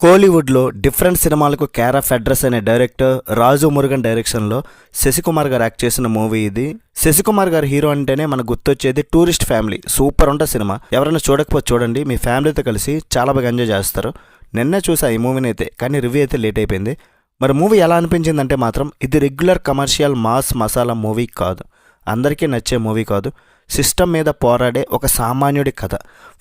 కోలీవుడ్లో డిఫరెంట్ సినిమాలకు care of address అనే డైరెక్టర్ రాజు మురుగన్ డైరెక్షన్లో శశికుమార్ గారు యాక్ట్ చేసిన మూవీ ఇది. శశికుమార్ గారు హీరో అంటేనే మనకు గుర్తొచ్చేది టూరిస్ట్ ఫ్యామిలీ. సూపర్ ఉంటుంది సినిమా. ఎవరైనా చూడకపోతే చూడండి, మీ ఫ్యామిలీతో కలిసి చాలా బాగా ఎంజాయ్ చేస్తారు. నిన్నే చూసా ఈ మూవీని అయితే, కానీ రివ్యూ అయితే లేట్ అయిపోయింది. మరి మూవీ ఎలా అనిపించిందంటే మాత్రం ఇది regular commercial mass masala movie కాదు, అందరికీ నచ్చే మూవీ కాదు. సిస్టమ్ మీద పోరాడే ఒక సామాన్యుడి కథ.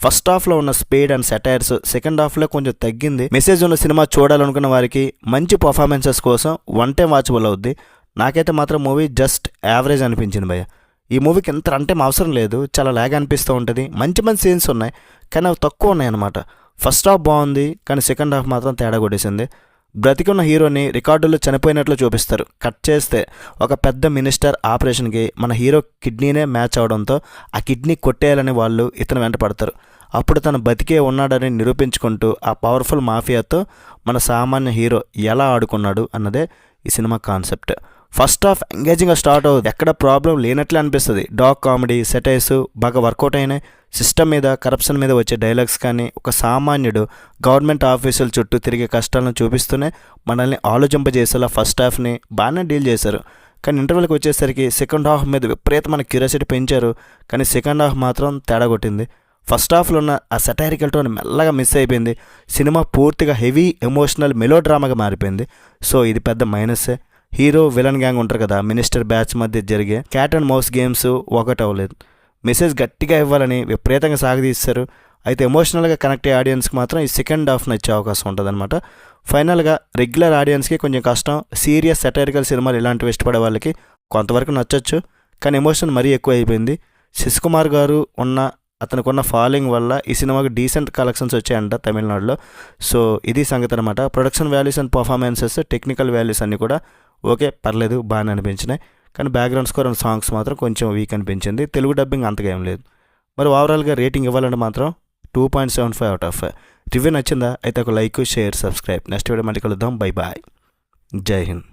ఫస్ట్ హాఫ్లో ఉన్న స్పీడ్ అండ్ సెటైర్స్ సెకండ్ హాఫ్లో కొంచెం తగ్గింది. మెసేజ్ ఉన్న సినిమా చూడాలనుకున్న వారికి మంచి పర్ఫార్మెన్సెస్ కోసం వన్ టైం వాచబుల్ అవుద్ది. నాకైతే మాత్రం మూవీ జస్ట్ యావరేజ్ అనిపించింది భయ్య. ఈ మూవీకి ఎంత అంటే అవసరం లేదు, చాలా లాగ్ అనిపిస్తూ ఉంటుంది. మంచి మంచి సీన్స్ ఉన్నాయి, కానీ అవి తక్కువ ఉన్నాయి అన్నమాట. ఫస్ట్ హాఫ్ బాగుంది, కానీ సెకండ్ హాఫ్ మాత్రం తేడా కొట్టేసింది. బ్రతికున్న హీరోని రికార్డుల్లో చనిపోయినట్లు చూపిస్తారు. కట్ చేస్తే ఒక పెద్ద మినిస్టర్ ఆపరేషన్కి మన హీరో కిడ్నీనే మ్యాచ్ అవడంతో ఆ కిడ్నీ కొట్టేయాలని వాళ్ళు ఇతను వెంట పడతారు. అప్పుడు తను బతికే ఉన్నాడని నిరూపించుకుంటూ ఆ పవర్ఫుల్ మాఫియాతో మన సామాన్య హీరో ఎలా ఆడుకున్నాడు అన్నదే ఈ సినిమా కాన్సెప్ట్. ఫస్ట్ హాఫ్ ఎంగేజింగ్గా స్టార్ట్ అవుతుంది, ఎక్కడ ప్రాబ్లం లేనట్లే అనిపిస్తుంది. డాగ్ కామెడీ సెటైర్స్ బాగా వర్కౌట్ అయినాయి. సిస్టమ్ మీద కరప్షన్ మీద వచ్చే డైలాగ్స్ కానీ ఒక సామాన్యుడు గవర్నమెంట్ ఆఫీసుల చుట్టూ తిరిగే కష్టాలను చూపిస్తూనే మనల్ని ఆలోచింపజేసేలా ఫస్ట్ హాఫ్ని బాగానే డీల్ చేశారు. కానీ ఇంటర్వెల్కి వచ్చేసరికి సెకండ్ హాఫ్ మీద విపరీతమైన క్యూరియాసిటీ పెంచారు, కానీ సెకండ్ హాఫ్ మాత్రం తేడా కొట్టింది. ఫస్ట్ హాఫ్లో ఉన్న ఆ సెటైరికల్ టోన్ మెల్లగా మిస్ అయిపోయింది. సినిమా పూర్తిగా హెవీ ఎమోషనల్ మెలో డ్రామాగా మారిపోయింది. సో ఇది పెద్ద మైనస్సే. హీరో విలన్ గ్యాంగ్ ఉంటారు కదా, మినిస్టర్ బ్యాచ్ మధ్య జరిగే క్యాట్ అండ్ మౌస్ గేమ్స్ ఒకటి అవ్వలేదు. మెసేజ్ గట్టిగా ఇవ్వాలని విపరీతంగా సాగదీస్తారు. అయితే ఎమోషనల్గా కనెక్ట్ అయ్యే ఆడియన్స్కి మాత్రం ఈ సెకండ్ హాఫ్ నచ్చే అవకాశం ఉంటుంది అనమాట. ఫైనల్గా రెగ్యులర్ ఆడియన్స్కి కొంచెం కష్టం. సీరియస్ సెటైరికల్ సినిమాలు ఇలాంటివి ఇష్టపడే వాళ్ళకి కొంతవరకు నచ్చొచ్చు, కానీ ఎమోషన్ మరీ ఎక్కువ అయిపోయింది. శశికుమార్ గారు అతనికి ఉన్న ఫాలోయింగ్ వల్ల ఈ సినిమాకి డీసెంట్ కలెక్షన్స్ వచ్చాయంట తమిళనాడులో. సో ఇది సంగతి అనమాట. Production values and performances technical values అన్నీ కూడా ఓకే, పర్లేదు, బాగానే అనిపించినాయి. కానీ బ్యాక్గ్రౌండ్ స్కోర్ అండ్ సాంగ్స్ మాత్రం కొంచెం వీక్ అనిపించింది. తెలుగు డబ్బింగ్ అంతగా ఏం లేదు. మరి ఓవరాల్గా రేటింగ్ ఇవ్వాలంటే మాత్రం 2.75 అవుట్ ఆఫ్ 5. రివ్యూ నచ్చిందా? అయితే ఒక like, share, subscribe. Next video మళ్ళీ కలుద్దాం. Bye bye. జై హింద్.